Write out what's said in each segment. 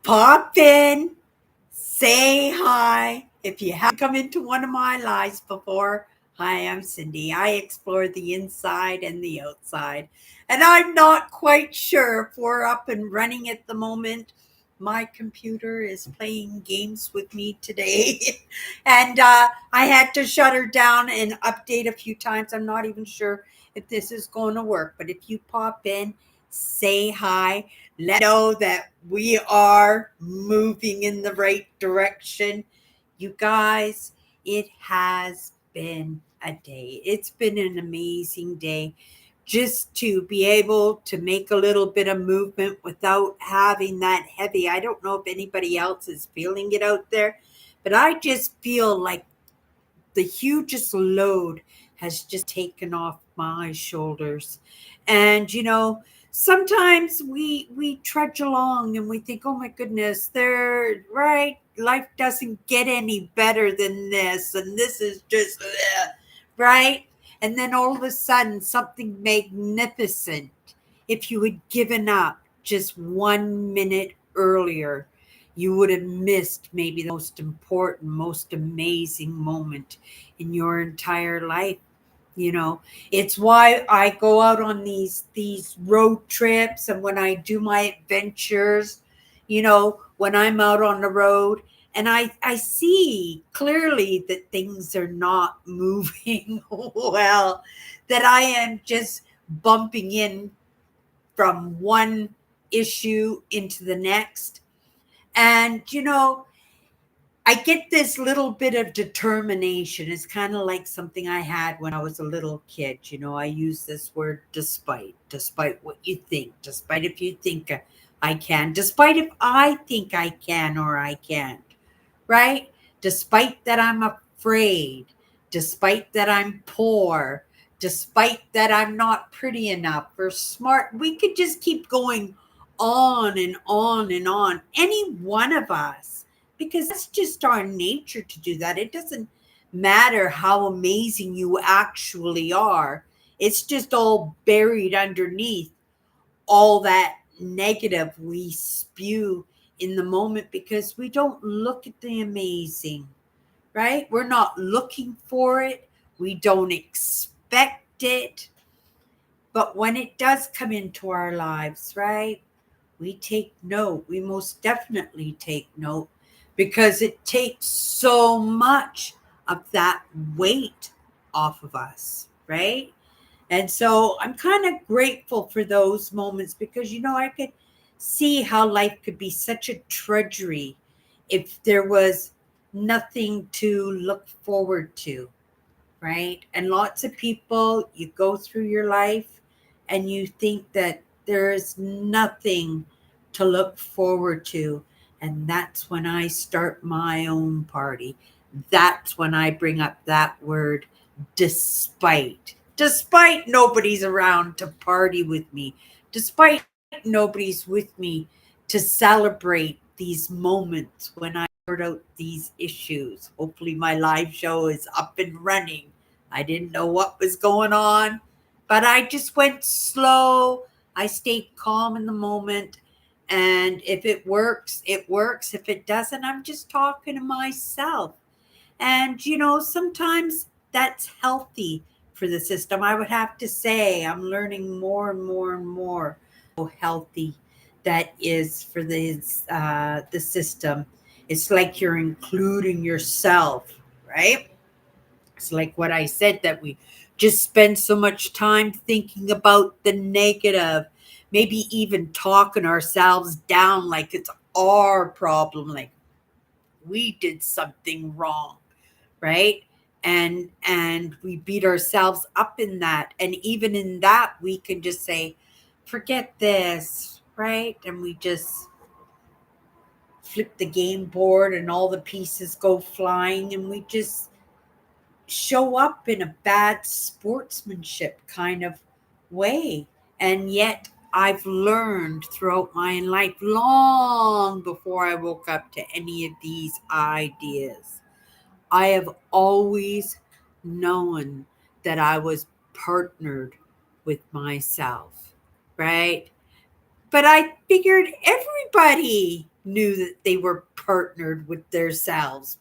Pop in, say hi. If you haven't come into one of my lives before, hi, I'm Cindy. I explore the inside and the outside. And I'm not quite sure if we're up and running at the moment. My computer is playing games with me today. And I had to shut her down and update a few times. I'm not even sure if this is going to work. But if you pop in, say hi, let know that we are moving in the right direction. You guys, it has been a day. It's been an amazing day just to be able to make a little bit of movement without having that heavy. I don't know if anybody else is feeling it out there, but I just feel like the hugest load has just taken off my shoulders. And sometimes we trudge along and we think, oh my goodness, they're right, life doesn't get any better than this, and this is just right. And then all of a sudden something magnificent, if you had given up just 1 minute earlier, you would have missed maybe the most important, most amazing moment in your entire life. You know, it's why I go out on these road trips, and when I do my adventures, when I'm out on the road and I see clearly that things are not moving well, that I am just bumping in from one issue into the next. And I get this little bit of determination. It's kind of like something I had when I was a little kid. I use this word despite what you think, despite if you think I can, despite if I think I can or I can't, right? Despite that I'm afraid, despite that I'm poor, despite that I'm not pretty enough or smart. We could just keep going on and on and on. Any one of us, because that's just our nature to do that. It doesn't matter how amazing you actually are, it's just all buried underneath all that negative we spew in the moment because we don't look at the amazing, right? We're not looking for it, we don't expect it. But when it does come into our lives, right, we take note. We most definitely take note because it takes so much of that weight off of us, right? And so I'm kind of grateful for those moments because, I could see how life could be such a drudgery if there was nothing to look forward to, right? And lots of people, you go through your life and you think that there is nothing to look forward to. And that's when I start my own party. That's when I bring up that word, despite nobody's around to party with me, despite nobody's with me to celebrate these moments when I sort out these issues. Hopefully my live show is up and running. I didn't know what was going on, but I just went slow. I stayed calm in the moment. And if it works, it works. If it doesn't, I'm just talking to myself. And, sometimes that's healthy for the system. I would have to say I'm learning more and more and more how healthy that is for the system. It's like you're including yourself, right? It's like what I said, that we just spend so much time thinking about the negative, maybe even talking ourselves down like it's our problem, like we did something wrong, right? And we beat ourselves up in that, and even in that we can just say forget this, right? And we just flip the game board and all the pieces go flying, and we just show up in a bad sportsmanship kind of way. And yet I've learned throughout my life, long before I woke up to any of these ideas, I have always known that I was partnered with myself. right? But I figured everybody knew that they were partnered with themselves,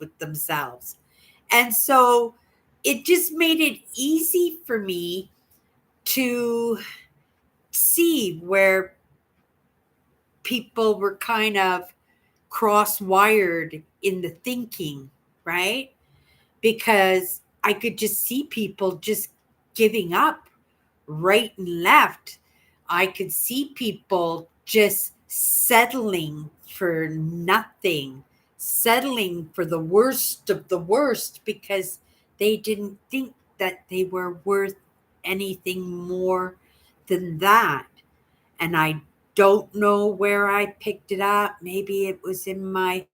And so it just made it easy for me to see where people were kind of cross wired in the thinking, right? Because I could just see people just giving up right and left. I could see people just settling for nothing, settling for the worst of the worst because they didn't think that they were worth anything more than that. And I don't know where I picked it up. Maybe it was in my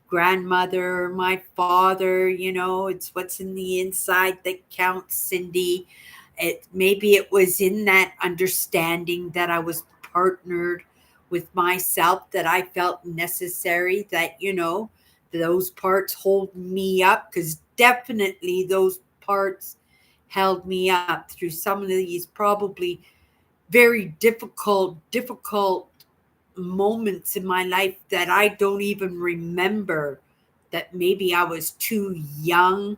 grandmother or my father. It's what's in the inside that counts, Cindy. Maybe it was in that understanding that I was partnered with myself, that I felt necessary, that those parts hold me up, because definitely those parts held me up through some of these probably very difficult moments in my life that I don't even remember, that maybe I was too young,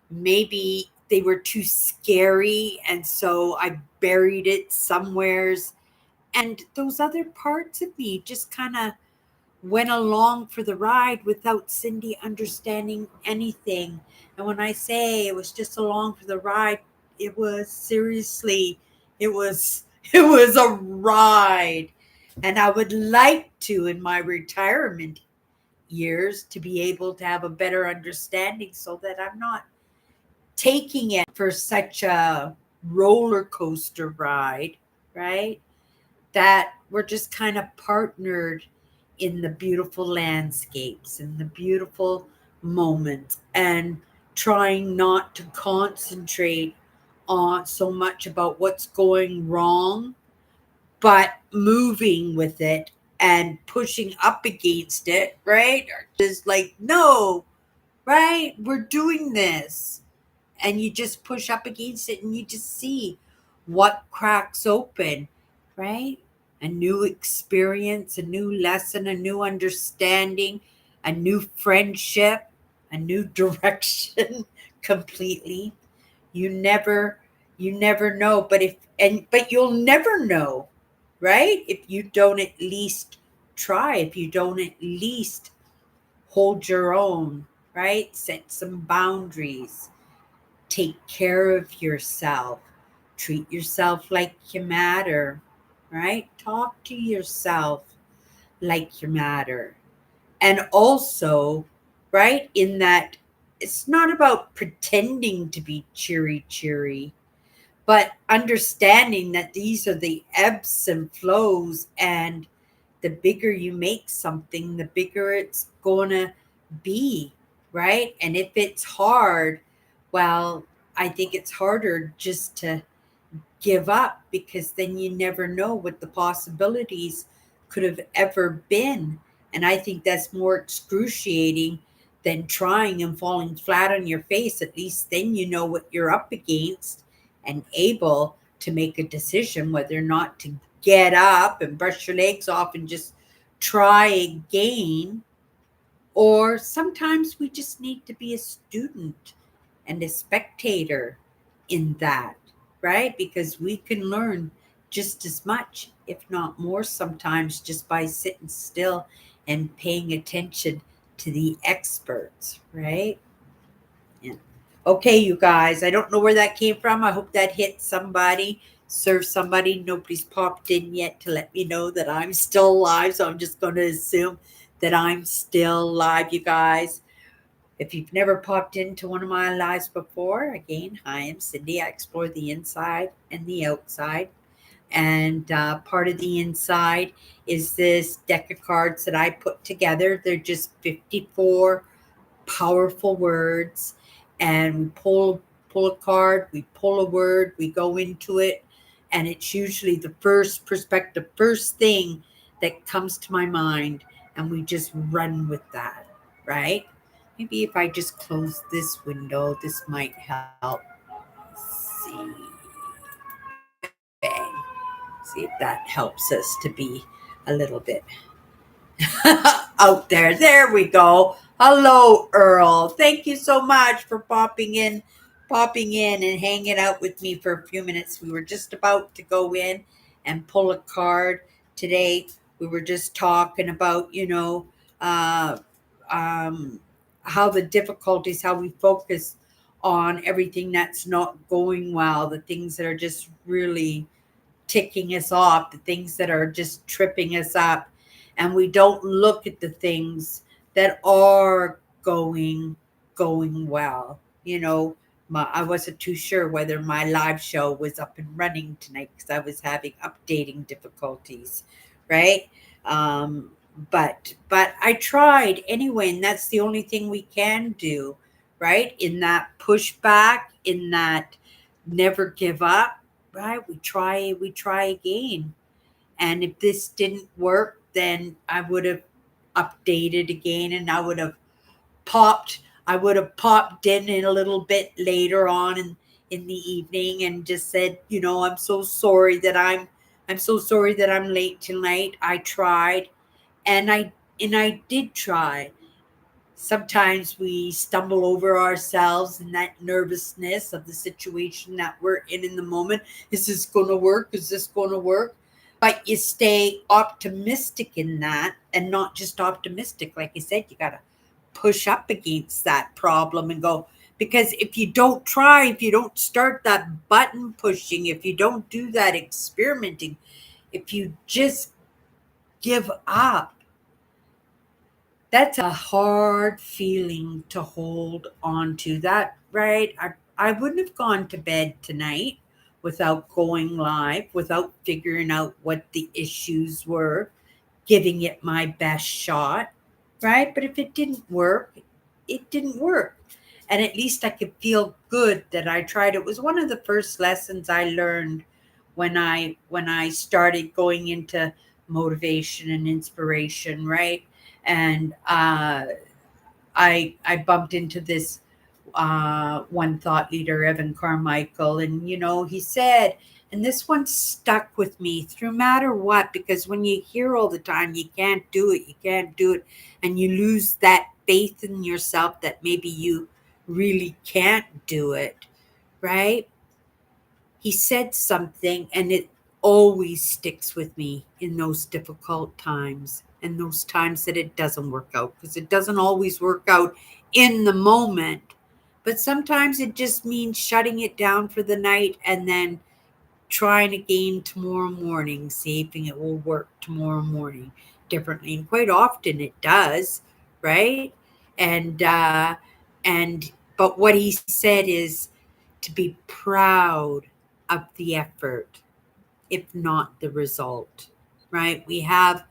maybe they were too scary, and so I buried it somewheres. And those other parts of me just kind of went along for the ride without Cindy understanding anything. And when I say it was just along for the ride, it was seriously, it was it was a ride. And I would like to, in my retirement years, to be able to have a better understanding so that I'm not taking it for such a roller coaster ride, right? That we're just kind of partnered in the beautiful landscapes and the beautiful moments, and trying not to concentrate on so much about what's going wrong, but moving with it and pushing up against it, right? Or just like, no, right? We're doing this. And you just push up against it and you just see what cracks open, right? A new experience, a new lesson, a new understanding, a new friendship, a new direction completely. You never you never know, but you'll never know, right? If you don't at least try, if you don't at least hold your own, right? Set some boundaries, take care of yourself, treat yourself like you matter, right? Talk to yourself like you matter. And also, right, in that it's not about pretending to be cheery, but understanding that these are the ebbs and flows, and the bigger you make something, the bigger it's going to be, right? And if it's hard, well, I think it's harder just to give up, because then you never know what the possibilities could have ever been. And I think that's more excruciating than trying and falling flat on your face. At least then you know what you're up against and able to make a decision whether or not to get up and brush your legs off and just try again. Or sometimes we just need to be a student and a spectator in that, right? Because we can learn just as much, if not more, sometimes just by sitting still and paying attention to the experts, right? Yeah. Okay, you guys, I don't know where that came from. I hope that hit somebody, served somebody. Nobody's popped in yet to let me know that I'm still alive, so I'm just going to assume that I'm still alive, you guys. If you've never popped into one of my lives before, again, hi, I'm Cindy. I explore the inside and the outside. And part of the inside is this deck of cards that I put together. They're just 54 powerful words. And we pull a card, we pull a word, we go into it. And it's usually the first perspective, first thing that comes to my mind. And we just run with that, right? Maybe if I just close this window, this might help. Let's see. Bang. See if that helps us to be a little bit out there. There we go. Hello, Earl. Thank you so much for popping in and hanging out with me for a few minutes. We were just about to go in and pull a card today. We were just talking about, uh, um, how the difficulties, how we focus on everything that's not going well, the things that are just really ticking us off, the things that are just tripping us up, and we don't look at the things that are going well. I wasn't too sure whether my live show was up and running tonight because I was having updating difficulties, right? Um, but I tried anyway, and that's the only thing we can do, right? In that pushback, in that never give up, right? We try again. And if this didn't work, then I would have updated again, and popped I would have popped in a little bit later on in the evening and just said, I'm so sorry that I'm late tonight. I tried, and I did try. Sometimes we stumble over ourselves in that nervousness of the situation that we're in the moment. Is this going to work? Is this going to work? But you stay optimistic in that, and not just optimistic. Like I said, you got to push up against that problem and go. Because if you don't try, if you don't start that button pushing, if you don't do that experimenting, if you just give up, that's a hard feeling to hold on to. That, right? I wouldn't have gone to bed tonight without going live, without figuring out what the issues were, giving it my best shot, right? But if it didn't work, it didn't work. And at least I could feel good that I tried. It was one of the first lessons I learned when I started going into motivation and inspiration, right? And I bumped into this one thought leader, Evan Carmichael, and he said, and this one stuck with me through matter what, because when you hear all the time, you can't do it, and you lose that faith in yourself that maybe you really can't do it, right? He said something, and it always sticks with me in those difficult times and those times that it doesn't work out, because it doesn't always work out in the moment, but sometimes it just means shutting it down for the night and then trying again tomorrow morning, see if it will work tomorrow morning differently. And quite often it does, right? And uh and but what he said is to be proud of the effort, if not the result, right? We have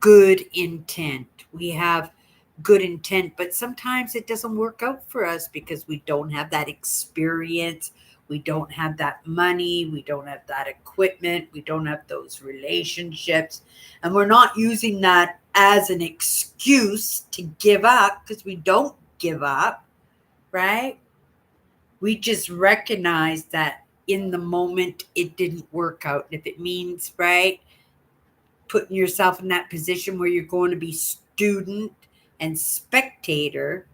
good intent. We have good intent, but sometimes it doesn't work out for us because we don't have that experience. We don't have that money. We don't have that equipment. We don't have those relationships. And we're not using that as an excuse to give up, because we don't give up, right? We just recognize that in the moment it didn't work out. If it means, right, putting yourself in that position where you're going to be student and spectator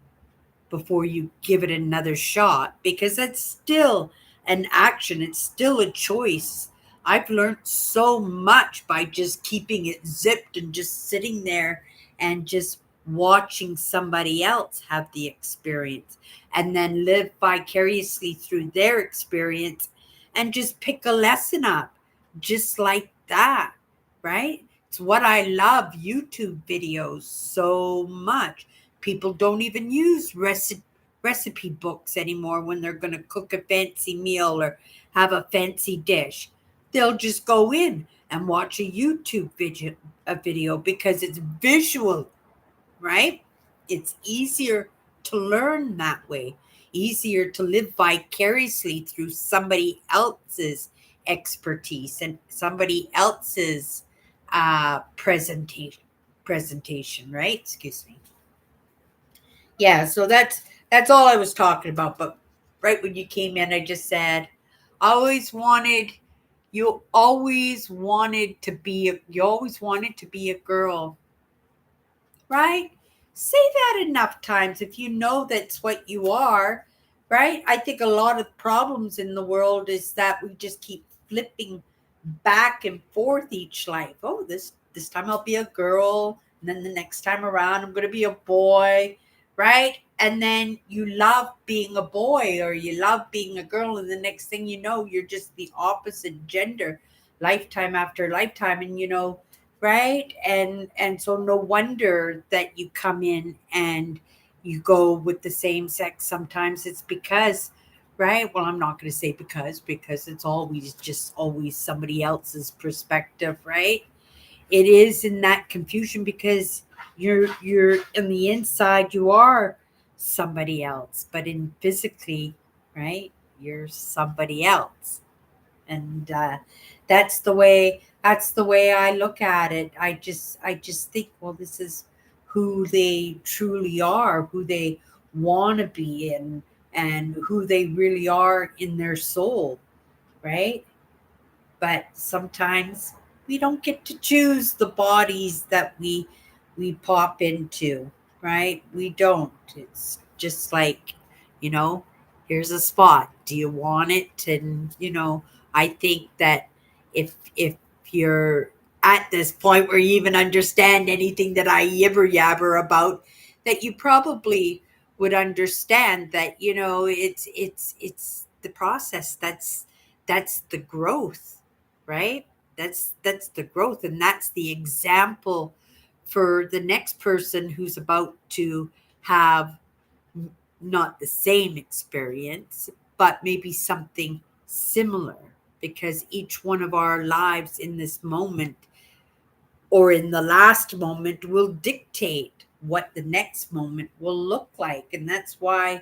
before you give it another shot, because that's still an action, it's still a choice. I've learned so much by just keeping it zipped and just sitting there and just watching somebody else have the experience, and then live vicariously through their experience and just pick a lesson up just like that, right? It's what I love YouTube videos so much. People don't even use recipe books anymore when they're going to cook a fancy meal or have a fancy dish. They'll just go in and watch a video because it's visual, right? It's easier to learn that way, easier to live vicariously through somebody else's expertise and somebody else's presentation, right? Excuse me. Yeah, so that's all I was talking about. But right when you came in, I just said I always wanted you always wanted to be a girl, right? Say that enough times if you know that's what you are, right? I think a lot of problems in the world is that we just keep flipping back and forth each life. Oh, this time I'll be a girl, and then the next time around I'm going to be a boy, right? And then you love being a boy or you love being a girl, and the next thing you know, you're just the opposite gender, lifetime after lifetime, and right? And so no wonder that you come in and you go with the same sex. Sometimes it's because, right? Well, I'm not going to say because it's always somebody else's perspective, right? It is in that confusion because you're in the inside, you are somebody else, but in physically, right, you're somebody else. And that's the way I look at it. I just think, well, this is who they truly are, who they want to be, and who they really are in their soul, right? But sometimes we don't get to choose the bodies that we pop into, right? We don't. It's just like, you know here's a spot, do you want it? And I think that if you're at this point where you even understand anything that I yibber yabber about, that you probably would understand that it's the process. That's the growth, right? That's the growth, and that's the example for the next person who's about to have not the same experience, but maybe something similar, because each one of our lives in this moment or in the last moment will dictate what the next moment will look like. And that's why,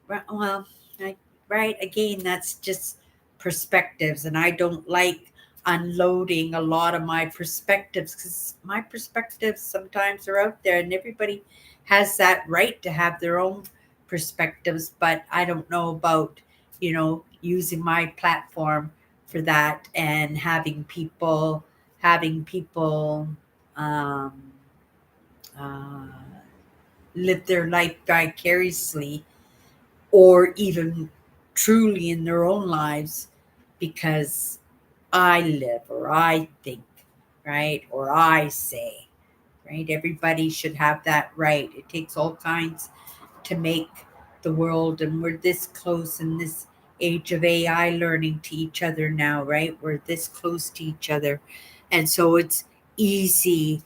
well, I, right, again, that's just perspectives, and I don't like unloading a lot of my perspectives, because my perspectives sometimes are out there, and everybody has that right to have their own perspectives. But I don't know about using my platform for that, and having people um, uh, live their life vicariously, or even truly in their own lives, because I live or I think, right? Or I say, right? Everybody should have that right. It takes all kinds to make the world, and we're this close in this age of AI learning to each other now, right? We're this close to each other. And so it's easy,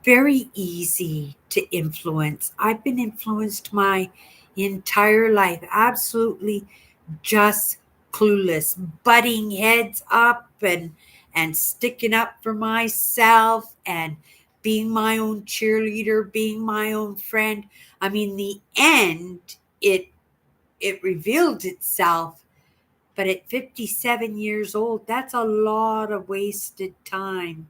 very easy to influence. I've been influenced my entire life, absolutely just clueless, butting heads up and sticking up for myself, and being my own cheerleader, being my own friend. I mean, the end, it revealed itself, but at 57 years old, that's a lot of wasted time,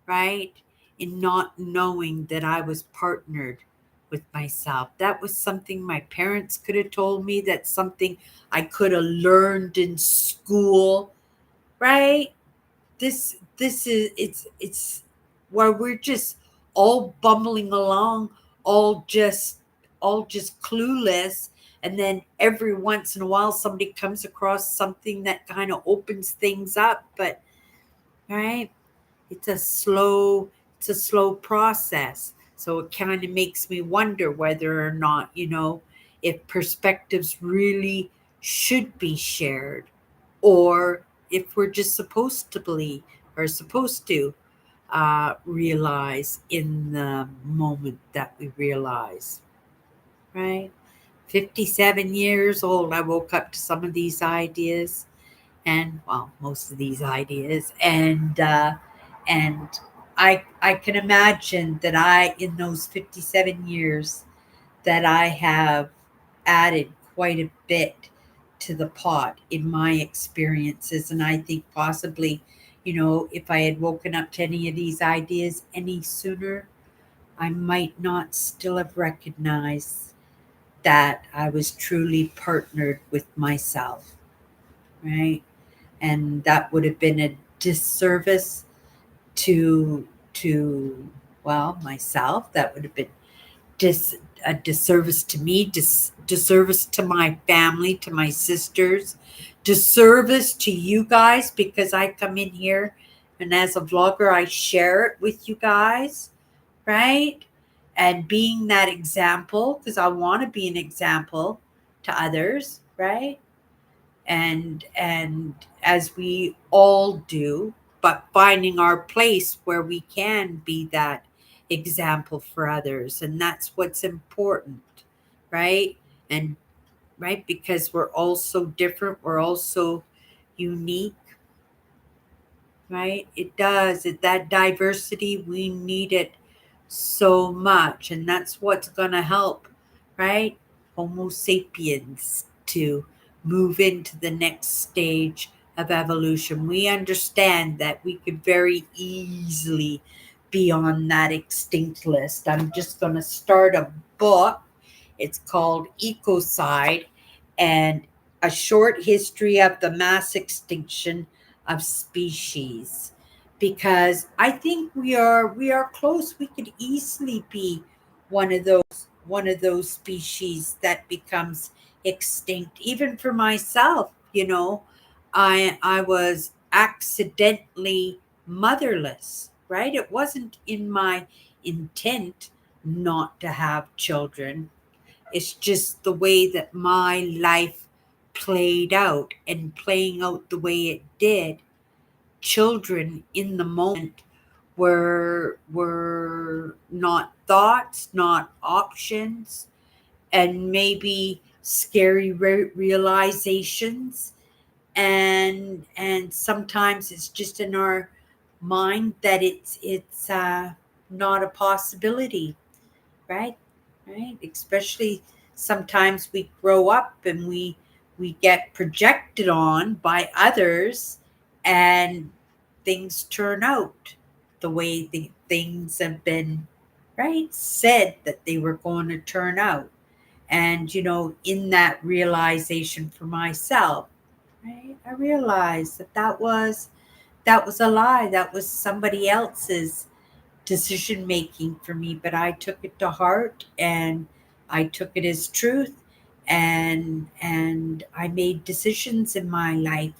right? In not knowing that I was partnered with myself. That was something my parents could have told me. That's something I could have learned in school, right? This is it's where we're just all bumbling along, all just all just clueless, and then every once in a while somebody comes across something that kind of opens things up. But right, it's a slow process. So it kind of makes me wonder whether or not, if perspectives really should be shared, or if we're just supposed to believe, or supposed to realize in the moment that we realize, right? 57 years old, I woke up to some of these ideas, and well, most of these ideas, and I can imagine that I, in those 57 years, that I have added quite a bit to the pot in my experiences. And I think possibly, if I had woken up to any of these ideas any sooner, I might not still have recognized that I was truly partnered with myself, right? and that would have been a disservice to well, myself. That would have been dis a disservice to me, disservice to my family, to my sisters, disservice to you guys, because I come in here and as a vlogger I share it with you guys, right? And being that example, because I want to be an example to others, right? And as we all do, but finding our place where we can be that example for others, and that's what's important, right? And right, because we're all so different, we're all so unique, right? It does it, that diversity, we need it so much, and that's what's going to help, right, Homo sapiens to move into the next stage of evolution. We understand that we could very easily be on that extinct list. I'm just going to start a book. It's called Ecocide, and a short history of the mass extinction of species, because I think we are close. We could easily be one of those species that becomes extinct. Even for myself, I was accidentally motherless, right? It wasn't in my intent not to have children. It's just the way that my life played out, and playing out the way it did, children in the moment were not thoughts, not options, and maybe scary realizations. And sometimes it's just in our mind that it's not a possibility, right? Right? Especially sometimes we grow up and we get projected on by others, and things turn out the way things have been, right, said that they were going to turn out. And in that realization for myself, right, I realized that was a lie. That was somebody else's decision making for me, but I took it to heart, and I took it as truth, and I made decisions in my life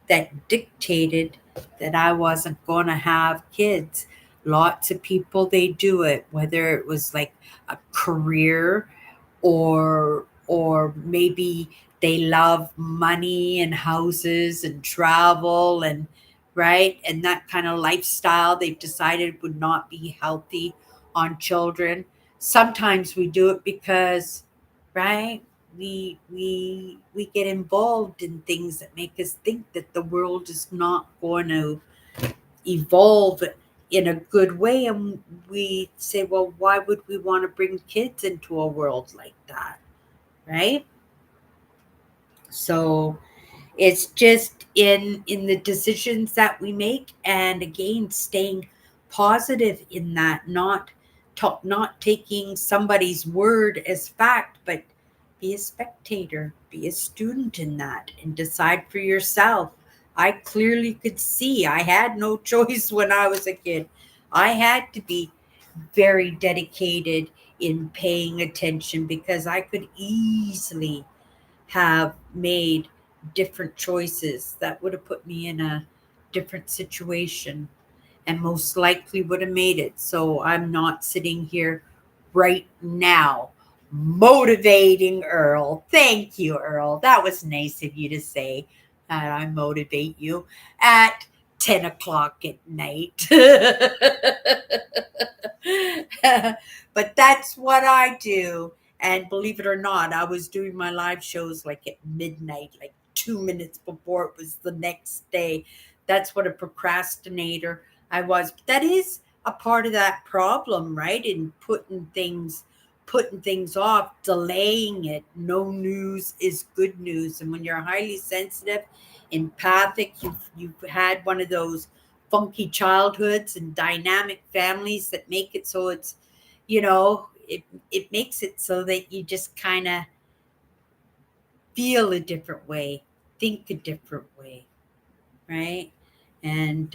that dictated that I wasn't going to have kids. Lots of people, they do it, whether it was like a career, or maybe they love money and houses and travel, and right, and that kind of lifestyle they've decided would not be healthy on children. Sometimes we do it because, right, we get involved in things that make us think that the world is not going to evolve in a good way, and we say, well, why would we want to bring kids into a world like that, right? So it's just in the decisions that we make, and again, staying positive in that, not taking somebody's word as fact, but be a spectator, be a student in that, and decide for yourself. I clearly could see I had no choice when I was a kid. I had to be very dedicated in paying attention, because I could easily have made different choices that would have put me in a different situation, and most likely would have made it. So I'm not sitting here right now motivating Earl. Thank you, Earl. That was nice of you to say that I motivate you at 10 o'clock at night. But that's what I do. And believe it or not, I was doing my live shows like at midnight, like 2 minutes before it was the next day. That's what a procrastinator I was. But that is a part of that problem, right? In putting things off, delaying it. No news is good news. And when you're highly sensitive, empathic, you've had one of those funky childhoods and dynamic families that make it so it's, it makes it so that you just kind of feel a different way, think a different way, right? And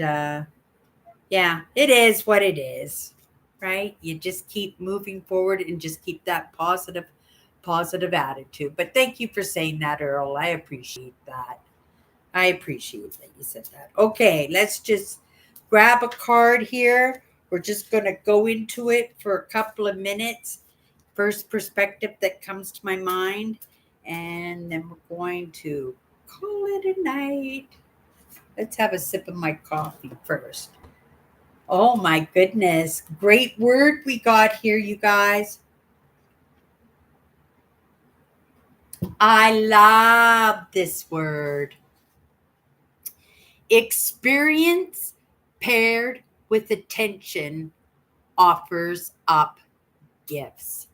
yeah, it is what it is, right? You just keep moving forward and just keep that positive attitude. But thank you for saying that, Earl. I appreciate that. I appreciate that you said that. Okay, let's just grab a card here. We're just going to go into it for a couple of minutes. First perspective that comes to my mind, and then we're going to call it a night. Let's have a sip of my coffee first. Oh my goodness. Great word we got here, you guys. I love this word. Experience paired with attention offers up gifts.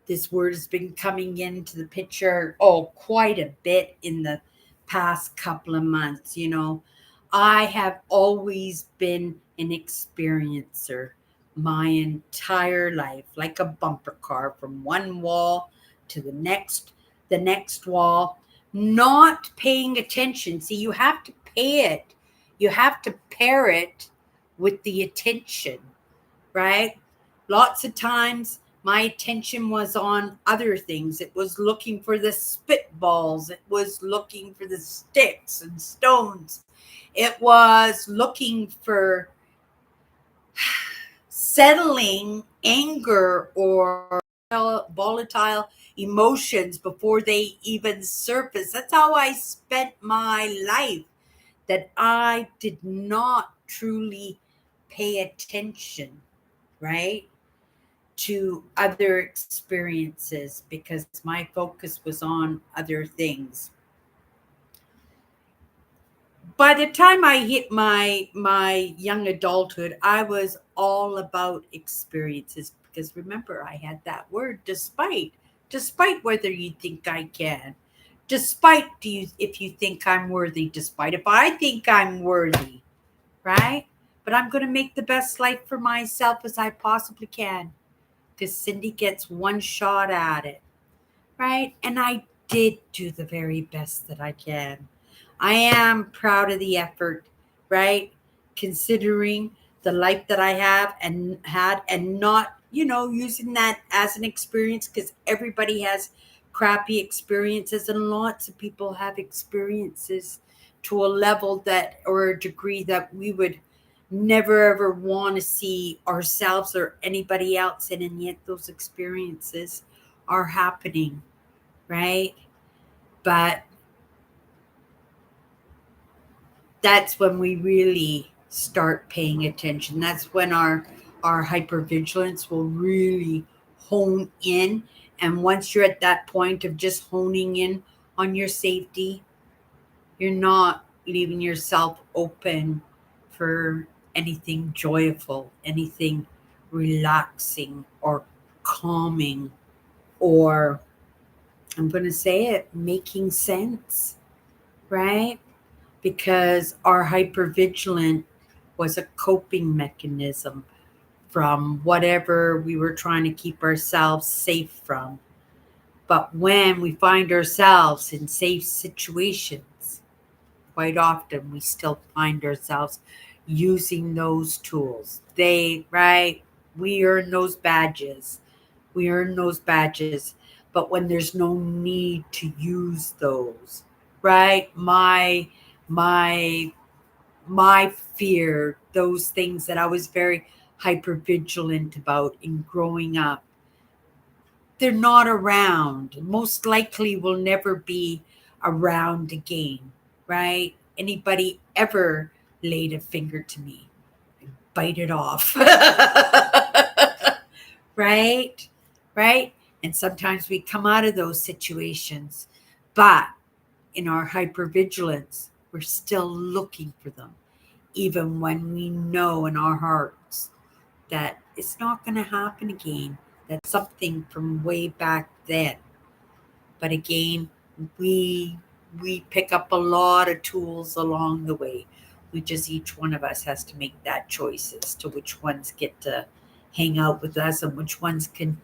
This word has been coming into the picture, quite a bit in the past couple of months. I have always been an experiencer my entire life, like a bumper car from one wall to the next wall, not paying attention. See, you have to pay it. You have to pair it with the attention, right? Lots of times my attention was on other things. It was looking for the spitballs. It was looking for the sticks and stones. It was looking for settling anger or volatile emotions before they even surface. That's how I spent my life, that I did not truly pay attention, right, to other experiences because my focus was on other things. By the time I hit my young adulthood, I was all about experiences because remember I had that word despite whether you think I can, despite if you think I'm worthy, despite if I think I'm worthy, right? But I'm going to make the best life for myself as I possibly can because Cindy gets one shot at it, right? And I did do the very best that I can. I am proud of the effort, right? Considering the life that I have and had, and not, using that as an experience because everybody has crappy experiences, and lots of people have experiences to a level that, or a degree that we would never ever want to see ourselves or anybody else in, and yet those experiences are happening, right? But that's when we really start paying attention. That's when our hypervigilance will really hone in. And once you're at that point of just honing in on your safety, you're not leaving yourself open for anything joyful, anything relaxing or calming, or I'm going to say it, making sense, right? Because our hypervigilant was a coping mechanism from whatever we were trying to keep ourselves safe from. But when we find ourselves in safe situations, quite often we still find ourselves using those tools. Right? We earn those badges. We earn those badges. But when there's no need to use those, right? My my fear, those things that I was very hyper vigilant about in growing up, they're not around. Most likely will never be around again, right? Anybody ever laid a finger to me, bite it off. Right? Right? And sometimes we come out of those situations, but in our hypervigilance, we're still looking for them, even when we know in our hearts that it's not going to happen again. That's something from way back then. But again, we we pick up a lot of tools along the way. Each one of us has to make that choice as to which ones get to hang out with us and which ones can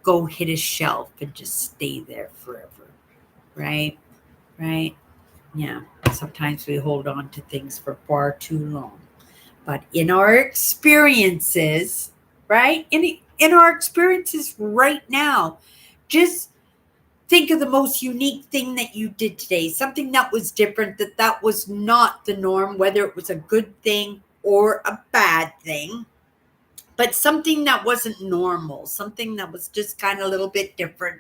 go hit a shelf and just stay there forever. Right? Right? Yeah. Sometimes we hold on to things for far too long. But in our experiences, right? In our experiences right now, just think of the most unique thing that you did today, something that was different, that was not the norm, whether it was a good thing or a bad thing, but something that wasn't normal, something that was just kind of a little bit different.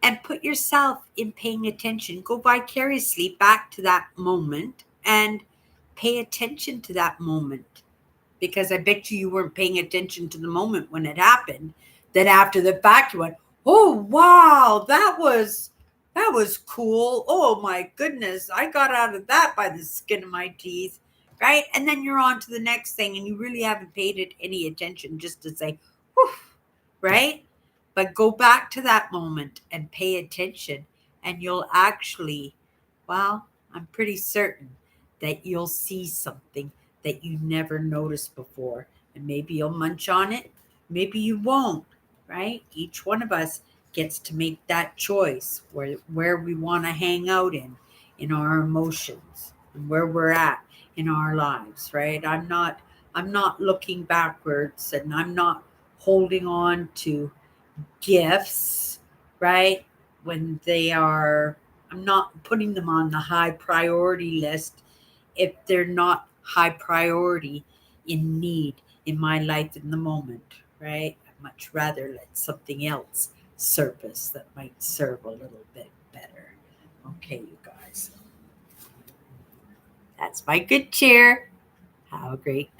And put yourself in paying attention. Go vicariously back to that moment and pay attention to that moment. Because I bet you weren't paying attention to the moment when it happened. Then after the fact, you went, "Oh wow, that was cool. Oh my goodness, I got out of that by the skin of my teeth." Right? And then you're on to the next thing and you really haven't paid it any attention just to say, "Whew," right? But go back to that moment and pay attention and you'll actually, well, I'm pretty certain that you'll see something that you never noticed before. And maybe you'll munch on it, maybe you won't, right? Each one of us gets to make that choice where we want to hang out in our emotions and where we're at in our lives, right? I'm not looking backwards and I'm not holding on to gifts, right? When they are, I'm not putting them on the high priority list if they're not high priority in need in my life in the moment, right? I'd much rather let something else surface that might serve a little bit better. Okay, you guys. That's my good cheer. Have a great